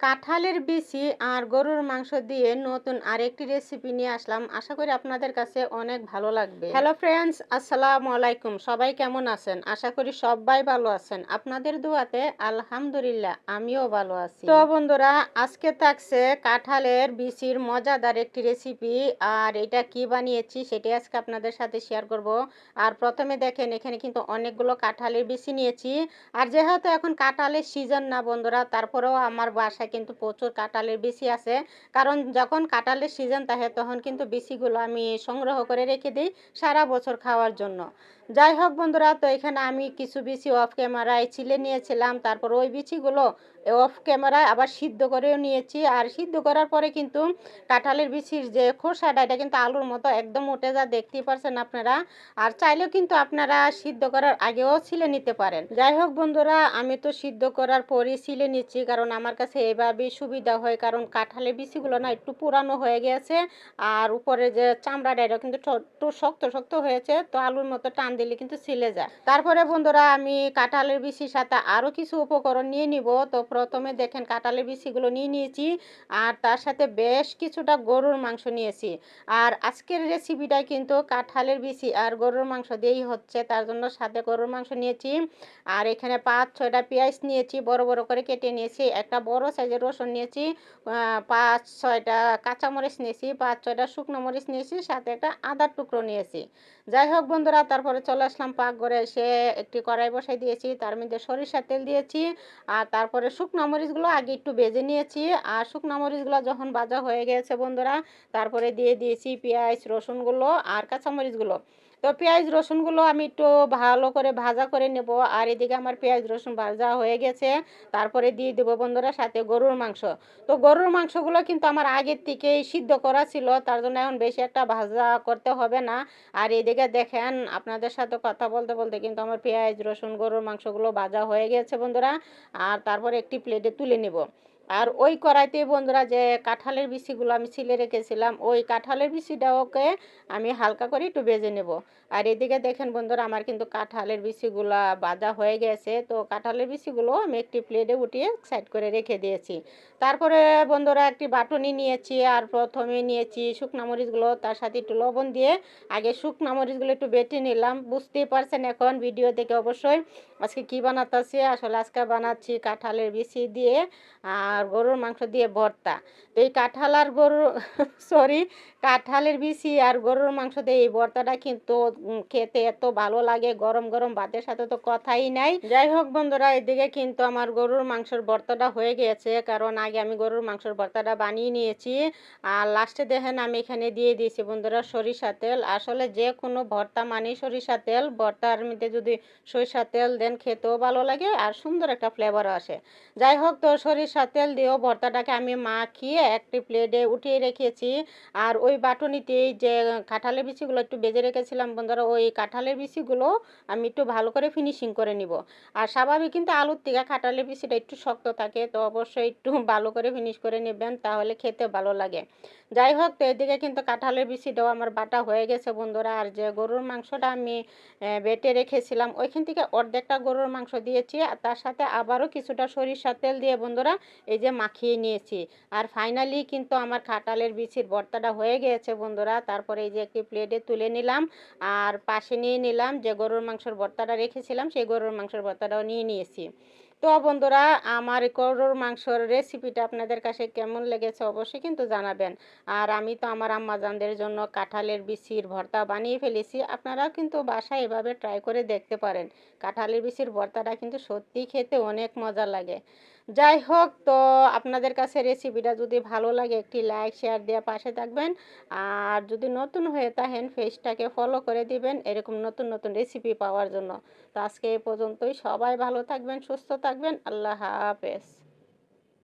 কাঁঠালের বিচি আর গরুর মাংস দিয়ে নতুন আরেকটি রেসিপি নিয়ে আসলাম। আশা করি আপনাদের কাছে অনেক ভালো লাগবে। হ্যালো ফ্রেন্ডস, আসসালামু আলাইকুম। সবাই কেমন আছেন? আশা করি সবাই ভালো আছেন। আপনাদের দোয়াতে আলহামদুলিল্লাহ আমিও ভালো আছি। তো বন্ধুরা, আজকে থাকছে কাঁঠালের বিচির মজাদার একটি রেসিপি। আর এটা কি বানিয়েছি সেটাই আজকে আপনাদের সাথে শেয়ার করব। আর প্রথমে দেখেন, এখানে কিন্তু অনেকগুলো কাঁঠালের বিচি নিয়েছি। আর যেহেতু এখন কাঁঠালের সিজন না বন্ধুরা, তারপরেও আমার বাসায় কিন্তু প্রচুর কাঁঠালের বিচি আছে। কারণ যখন কাঁঠালের সিজন থাকে তখন কিন্তু বিচিগুলো আমি সংগ্রহ করে রেখে দিই সারা বছর খাওয়ার জন্য। যাই হোক বন্ধুরা, তো এখানে আমি কিছু বিচি অফ ক্যামেরায় ছিলে নিয়েছিলাম। তারপর ওই বিচিগুলো অফ ক্যামেরায় আবার সিদ্ধ করেও নিয়েছি। আর সিদ্ধ করার পরে কিন্তু কাঁঠালের বিচির যে খোসাটা, এটা কিন্তু আলুর মতো একদম উঠে যা, দেখতেই পারছেন আপনারা। আর চাইলেও কিন্তু আপনারা সিদ্ধ করার আগেও ছিলে নিতে পারেন। যাই হোক বন্ধুরা, আমি তো সিদ্ধ করার পরই ছিলে নিচ্ছি, কারণ আমার কাছে এভাবেই সুবিধা হয়। কারণ কাঁঠালের বিচিগুলো না একটু পুরানো হয়ে গেছে। আর উপরে যে চামড়াটা, এটা কিন্তু একটু শক্ত শক্ত হয়েছে, তো আলুর মতো টান দিলে কিন্তু ছিলে যায়। তারপরে বন্ধুরা, আমি কাঁঠালের বিচির সাথে আরও কিছু উপকরণ নিয়ে নিব। তো প্রথমে দেখেন, কাঁঠালের বিচিগুলো নিয়ে নিয়েছি। আর তার সাথে বেশ কিছুটা গরুর মাংস নিয়েছি। আর আজকের রেসিপিটাই কিন্তু কাঁঠালের বিচি আর গরুর মাংস দিয়েই হচ্ছে, তার জন্য সাথে গরুর মাংস নিয়েছি। আর এখানে 5-6টা পেঁয়াজ নিয়েছি, বড় বড় করে কেটে নিয়েছি। একটা বড় সাইজের রসুন নিয়েছি। 5-6টা কাঁচামরিচ নিয়েছি, 5-6টা শুকনো মরিচ নিয়েছি, সাথে একটা আদার টুকরো নিয়েছি। যাই হোক বন্ধুরা, তারপরে চলে আসলাম পাকঘরে। এসে একটি কড়াই বসাই দিয়েছি, তার মধ্যে সরিষার তেল দিয়েছি। আর তারপরে শুকনো মরিচগুলো আগে একটু ভেজে নিয়েছি। আর শুকনো মরিচগুলো যখন ভাজা হয়ে গেছে বন্ধুরা, তারপরে দিয়ে দিয়েছি পেঁয়াজ রসুনগুলো আর কাঁচামরিচগুলো। তো পেঁয়াজ রসুনগুলো আমি একটু ভালো করে ভাজা করে নেব। আর এদিকে আমার পেঁয়াজ রসুন ভাজা হয়ে গেছে। তারপরে দিয়ে দেবো বন্ধুরা সাথে গরুর মাংস। তো গরুর মাংসগুলো কিন্তু আমার আগের থেকেই সিদ্ধ করা ছিল, তার জন্য এখন বেশি একটা ভাজা করতে হবে না। আর এদিকে দেখেন, আপনাদের সাথে কথা বলতে বলতে কিন্তু আমার পেঁয়াজ রসুন গরুর মাংসগুলো ভাজা হয়ে গেছে বন্ধুরা। আর তারপরে একটি প্লেটে তুলে নেব। আর ওই কড়াইতে বন্ধুরা, যে কাঁঠালের বিচিগুলো আমি ছিলে রেখেছিলাম, ওই কাঁঠালের বিচিটাকে আমি হালকা করে একটু ভেজে নেব। আর এদিকে দেখেন বন্ধুরা, আমার কিন্তু কাঁঠালের বিচিগুলো ভাজা হয়ে গেছে। তো কাঁঠালের বিচিগুলো আমি একটি প্লেটে উঠিয়ে সাইড করে রেখে দিয়েছি। তারপরে বন্ধুরা, একটি বাটুনি নিয়েছি। আর প্রথমে নিয়েছি শুকনো মরিচগুলো, তার সাথে একটু লবণ দিয়ে আগে শুকনো মরিচগুলো একটু বেটে নিলাম। বুঝতেই পারছেন এখন ভিডিও থেকে অবশ্যই আজকে কী বানাতেছি। আসলে আজকে বানাচ্ছি কাঁঠালের বিচি দিয়ে আর গরুর মাংস দিয়ে ভর্তা। তো এই কাঁঠাল আর গরুর সরি কাঁঠালের বিচি আর গরুর মাংস দিয়ে এই ভর্তাটা কিন্তু খেতে এত ভালো লাগে, গরম গরম ভাতের সাথে তো কথাই নাই। যাই হোক বন্ধুরা, এদিকে কিন্তু আমার গরুর মাংসের ভর্তাটা হয়ে গেছে, কারণ আগে আমি গরুর মাংসের ভর্তাটা বানিয়ে নিয়েছি। আর লাস্টে দেখেন আমি এখানে দিয়ে দিয়েছি বন্ধুরা সরিষা তেল। আসলে যে কোনো ভর্তা মানেই সরিষা তেল। ভর্তার মধ্যে যদি সরিষা তেল দেন খেতেও ভালো লাগে আর সুন্দর একটা ফ্লেভারও আসে। যাই হোক, তো সরিষা তেল দিয়েও ভর্তাটাকে আমি মাখিয়ে একটি প্লেটে উঠিয়ে রেখেছি। আর ওই বাটুনিতেই যে কাঁঠালের বিচিগুলো একটু বেজে রেখেছিলাম বন্ধুরা, ওই কাঁঠালের বিচিগুলো আমি একটু ভালো করে ফিনিশিং করে নিব। আর স্বাভাবিক কিন্তু আলুর থেকে কাঁঠালের বিচিটা একটু শক্ত থাকে, তো অবশ্যই একটু ভালো করে ফিনিশ করে নেবেন, তাহলে খেতে ভালো লাগে। যাই হোক, তো এদিকে কিন্তু কাঁঠালের বিচিটাও আমার বাটা হয়ে গেছে বন্ধুরা। আর যে গরুর মাংসটা আমি বেটে রেখেছিলাম, ওইখান থেকে অর্ধেকটা গরুর মাংস দিয়েছি। আর তার সাথে আবারও কিছুটা সরিষার তেল দিয়ে বন্ধুরা এই যে মাখিয়ে নিয়েছি। আর ফাইনালি কিন্তু আমার কাঁঠালের বিচির ভর্তাটা হয়ে গিয়েছে বন্ধুরা। তারপরে এই যে একটি প্লেটে তুলে নিলাম। আর পাশে নিয়ে নিলাম যে গরুর মাংসের ভর্তাটা রেখেছিলাম, সেই গরুর মাংসের ভর্তাটাও নিয়ে নিয়েছি। তো বন্ধুরা, আমার গরুর মাংসর রেসিপিটা আপনাদের কাছে কেমন লেগেছে অবশ্যই কিন্তু জানাবেন। আর আমি তো আমার আম্মাজানদের জন্য কাঁঠালের বিচির ভর্তা বানিয়ে ফেলেছি। আপনারাও কিন্তু বাসায় এভাবে ট্রাই করে দেখতে পারেন। কাঁঠালের বিচির ভর্তাটা কিন্তু সত্যিই খেতে অনেক মজা লাগে। যাই হোক, তো আপনাদের কাছে রেসিপিটা যদি ভালো লাগে একটি লাইক শেয়ার দিয়ে পাশে থাকবেন। আর যদি নতুন হয়ে থাকেন পেজটাকে ফলো করে দিবেন এরকম নতুন নতুন রেসিপি পাওয়ার জন্য। তো আজকে এই পর্যন্তই। সবাই ভালো থাকবেন, সুস্থ থাকবেন। আল্লাহ হাফেজ।